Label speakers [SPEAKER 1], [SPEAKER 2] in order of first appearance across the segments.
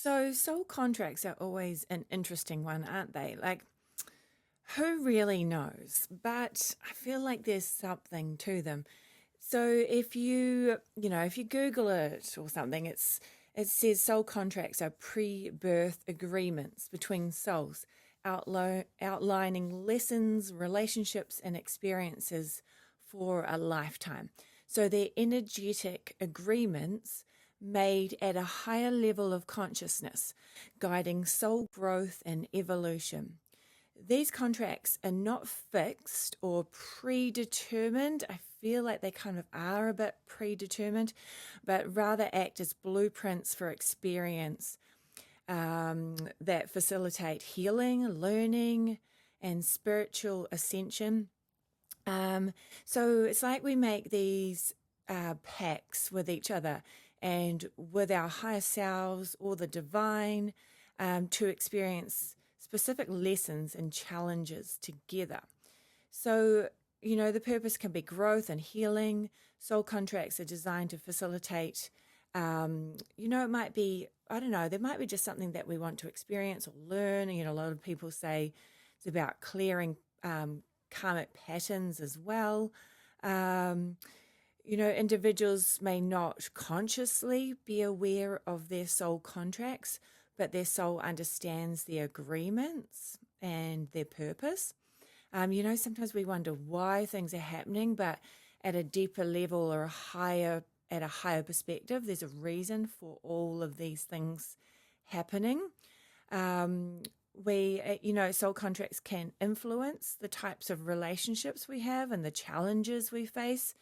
[SPEAKER 1] So soul contracts are always an interesting one, aren't they? Like, who really knows? But I feel like there's something to them. So if you Google it or something, it says soul contracts are pre-birth agreements between souls, outlining lessons, relationships, and experiences for a lifetime. So they're energetic agreements made at a higher level of consciousness, guiding soul growth and evolution. These contracts are not fixed or predetermined. I feel like they kind of are a bit predetermined, but rather act as blueprints for experience that facilitate healing, learning, and spiritual ascension. So it's like we make these pacts with each other and with our higher selves or the divine to experience specific lessons and challenges together. So, the purpose can be growth and healing. Soul contracts are designed to facilitate, it might be, I don't know, there might be just something that we want to experience or learn. A lot of people say it's about clearing karmic patterns as well. Individuals may not consciously be aware of their soul contracts, but their soul understands their agreements and their purpose. Sometimes we wonder why things are happening, but at a deeper level or at a higher perspective, there's a reason for all of these things happening. Soul contracts can influence the types of relationships we have and the challenges we face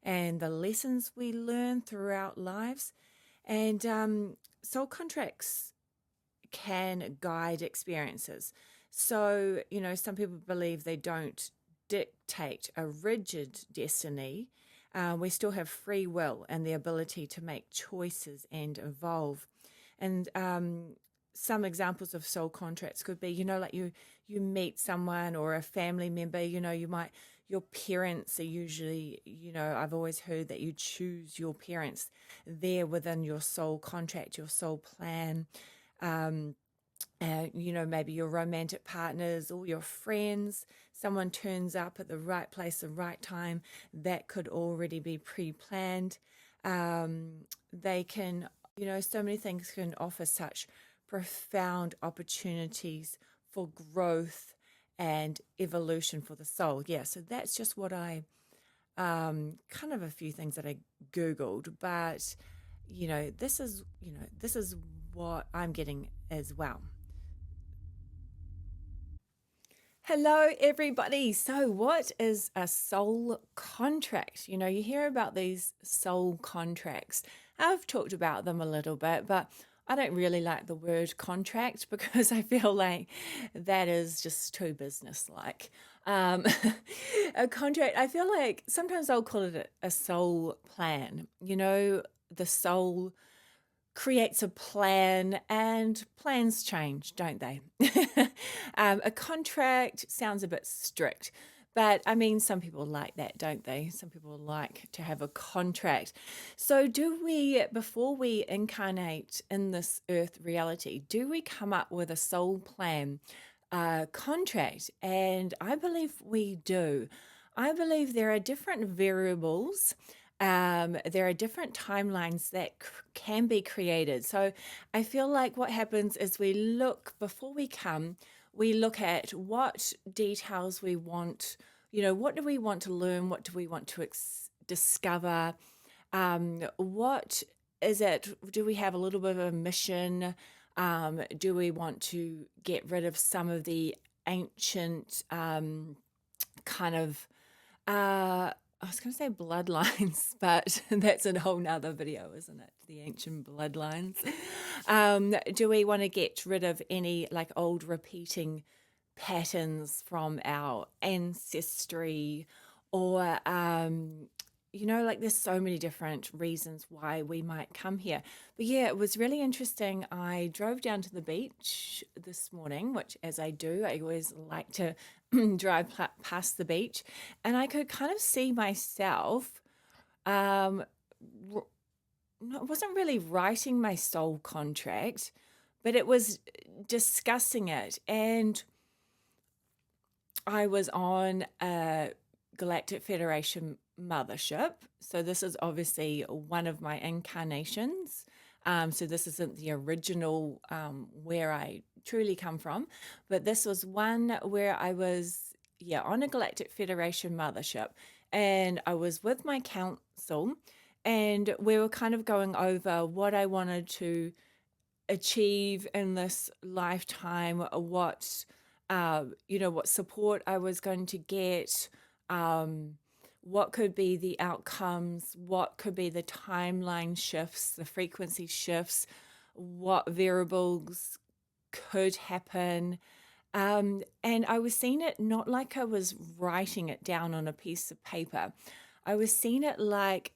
[SPEAKER 1] and the lessons we learn throughout lives. And soul contracts can guide experiences. So, some people believe they don't dictate a rigid destiny. We still have free will and the ability to make choices and evolve. And some examples of soul contracts could be, like you meet someone or a family member, your parents are usually, I've always heard that you choose your parents. They're within your soul contract, your soul plan. Maybe your romantic partners or your friends, someone turns up at the right place, the right time, that could already be pre-planned. They can, so many things can offer such profound opportunities for growth and evolution for the soul. Yeah, so that's just what I, kind of a few things that I Googled, but, this is what I'm getting as well. Hello, everybody. So, what is a soul contract? You hear about these soul contracts. I've talked about them a little bit, but I don't really like the word contract because I feel like that is just too business-like. A contract, I feel like sometimes I'll call it a soul plan. The soul creates a plan and plans change, don't they? A contract sounds a bit strict, but I mean, some people like that, don't they? Some people like to have a contract. So before we incarnate in this earth reality, do we come up with a soul plan, contract? And I believe we do. I believe there are different variables. There are different timelines that can be created. So I feel like what happens is before we look at what details we want, what do we want to learn? What do we want to discover? What is it? Do we have a little bit of a mission? Do we want to get rid of some of the ancient kind of I was going to say bloodlines, but that's a whole nother video, isn't it? The ancient bloodlines. Do we want to get rid of any like old repeating patterns from our ancestry or, there's so many different reasons why we might come here. But yeah, it was really interesting. I drove down to the beach this morning, which as I do, I always like to drive past the beach, and I could kind of see myself, I wasn't really writing my soul contract, but it was discussing it. And I was on a Galactic Federation mothership. So this is obviously one of my incarnations. So this isn't the original where I truly come from, but this was one where I was, on a Galactic Federation mothership, and I was with my council, and we were kind of going over what I wanted to achieve in this lifetime, what support I was going to get, what could be the outcomes, what could be the timeline shifts, the frequency shifts, what variables could happen. And I was seeing it not like I was writing it down on a piece of paper. I was seeing it like,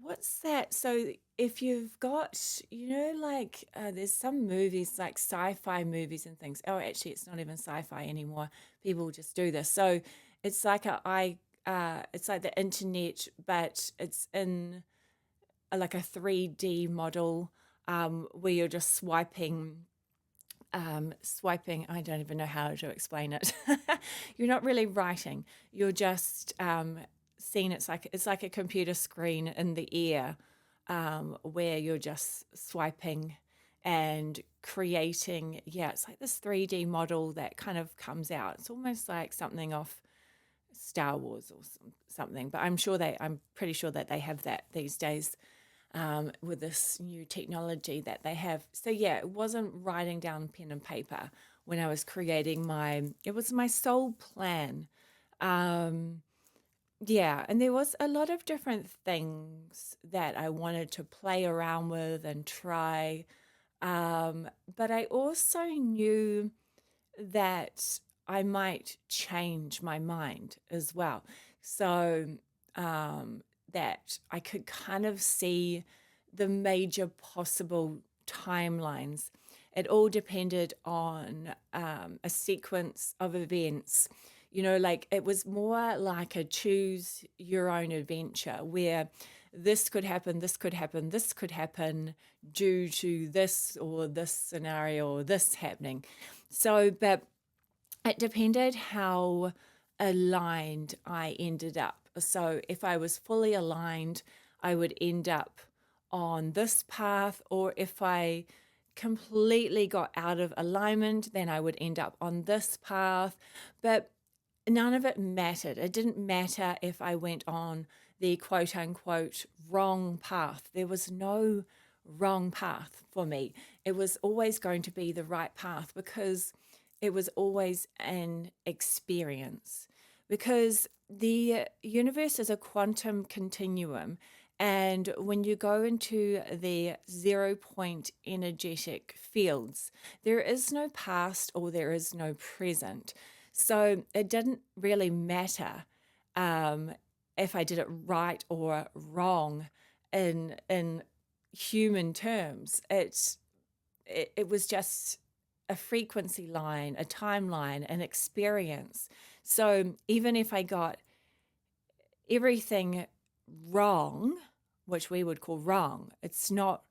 [SPEAKER 1] what's that? So if you've got, there's some movies like sci-fi movies and things. Oh, actually, it's not even sci-fi anymore. People just do this. So it's like it's like the internet, but it's in like a 3D model where you're just swiping. I don't even know how to explain it. You're not really writing. You're just seeing. It's like a computer screen in the air where you're just swiping and creating. Yeah, it's like this 3D model that kind of comes out. It's almost like something off Star Wars or something. But I'm pretty sure that they have that these days. With this new technology that they have. So yeah, it wasn't writing down pen and paper when I was creating it was my soul plan. And there was a lot of different things that I wanted to play around with and try. But I also knew that I might change my mind as well. So, that I could kind of see the major possible timelines. It all depended on a sequence of events. Like it was more like a choose your own adventure where this could happen, this could happen, this could happen due to this or this scenario or this happening. So, but it depended how aligned I ended up. So if I was fully aligned, I would end up on this path, or if I completely got out of alignment, then I would end up on this path. But none of it mattered. It didn't matter if I went on the quote unquote wrong path. There was no wrong path for me. It was always going to be the right path because it was always an experience. Because the universe is a quantum continuum. And when you go into the 0 point energetic fields, there is no past or there is no present. So it didn't really matter if I did it right or wrong in human terms. It was just a frequency line, a timeline, an experience. So even if I got everything wrong, which we would call wrong, it's not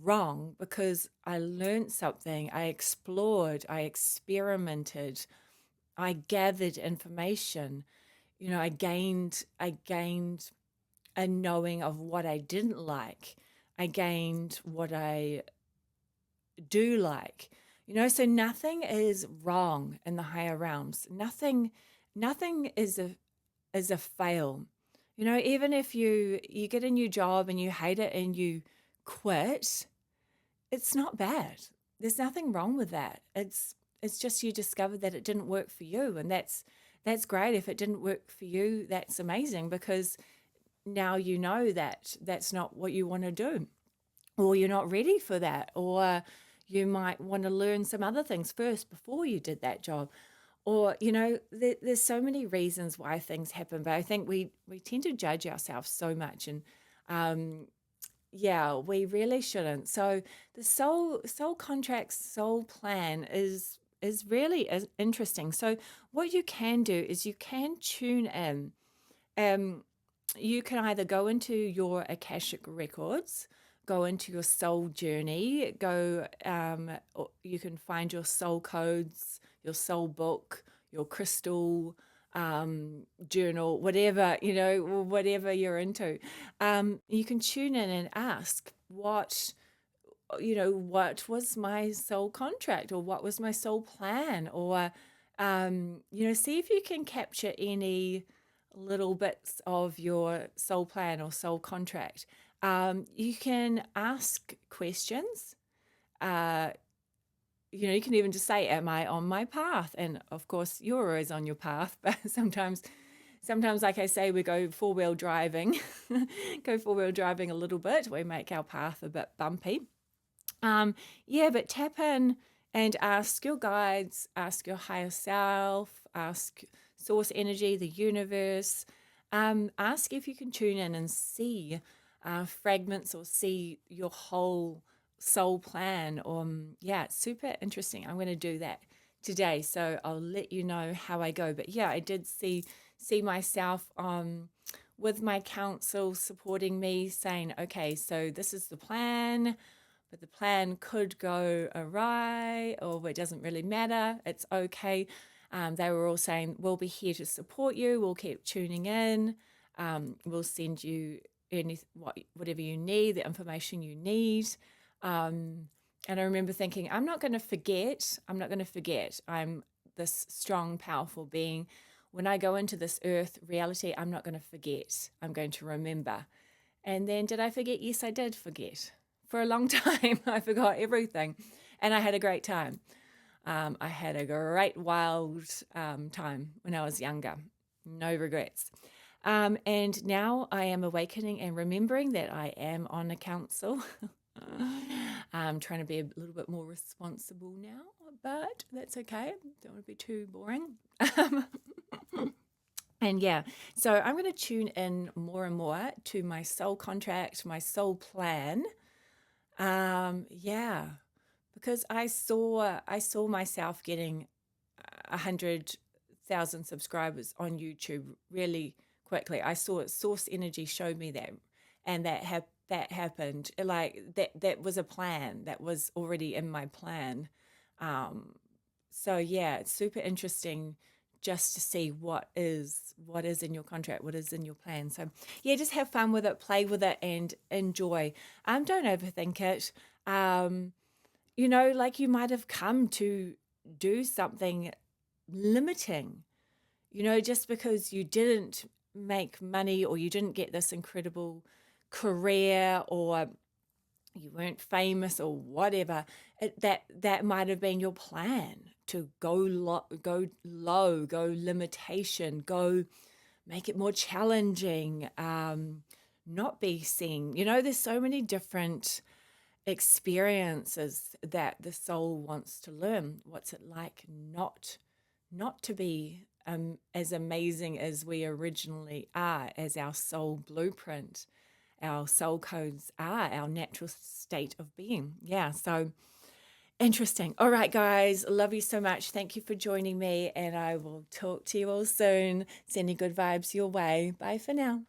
[SPEAKER 1] wrong because I learned something, I explored, I experimented, I gathered information. I gained a knowing of what I didn't like. I gained what I do like. So nothing is wrong in the higher realms. Nothing is a fail. Even if you get a new job and you hate it and you quit, it's not bad. There's nothing wrong with that. It's just you discovered that it didn't work for you, and that's great. If it didn't work for you, that's amazing because now you know that that's not what you want to do, or you're not ready for that, or you might want to learn some other things first before you did that job. Or, there's so many reasons why things happen, but I think we tend to judge ourselves so much, and we really shouldn't. So the soul contracts, soul plan is really interesting. So what you can do is you can tune in. You can either go into your Akashic records, go into your soul journey, or you can find your soul codes, your soul book, your crystal journal, whatever, whatever you're into. You can tune in and ask what was my soul contract, or what was my soul plan, or see if you can capture any little bits of your soul plan or soul contract. You can ask questions. You can even just say, am I on my path? And of course, you're always on your path, but sometimes, like I say, we go four-wheel driving, a little bit. We make our path a bit bumpy. But tap in and ask your guides, ask your higher self, ask source energy, the universe. Ask if you can tune in and see fragments, or see your whole soul plan. It's super interesting. I'm going to do that today, so I'll let you know how I go. But I did see myself with my counsel supporting me, saying, okay, so this is the plan, but the plan could go awry, or it doesn't really matter, it's okay. They were all saying, we'll be here to support you, we'll keep tuning in, we'll send you whatever you need, the information you need. And I remember thinking, I'm not going to forget. I'm this strong, powerful being. When I go into this earth reality, I'm not going to forget. I'm going to remember. And then did I forget? Yes, I did forget. For a long time, I forgot everything. And I had a great time. I had a great, wild time when I was younger. No regrets. And now I am awakening and remembering that I am on a council. I'm trying to be a little bit more responsible now, but that's okay. Don't want to be too boring. And so I'm going to tune in more and more to my soul contract, my soul plan. Because I saw myself getting 100,000 subscribers on YouTube really quickly. I saw it. Source Energy showed me that, and that happened. Like that was a plan. That was already in my plan. It's super interesting just to see what is in your contract, what is in your plan. So just have fun with it, play with it, and enjoy. Don't overthink it. Like you might have come to do something limiting, just because you didn't make money, or you didn't get this incredible career, or you weren't famous, or whatever. That might have been your plan, to go low, go limitation, go make it more challenging, not be seen. There's so many different experiences that the soul wants to learn. What's it like not to be as amazing as we originally are, as our soul blueprint, our soul codes are, our natural state of being. So interesting. All right, guys, love you so much. Thank you for joining me, and I will talk to you all soon. Sending good vibes your way. Bye for now.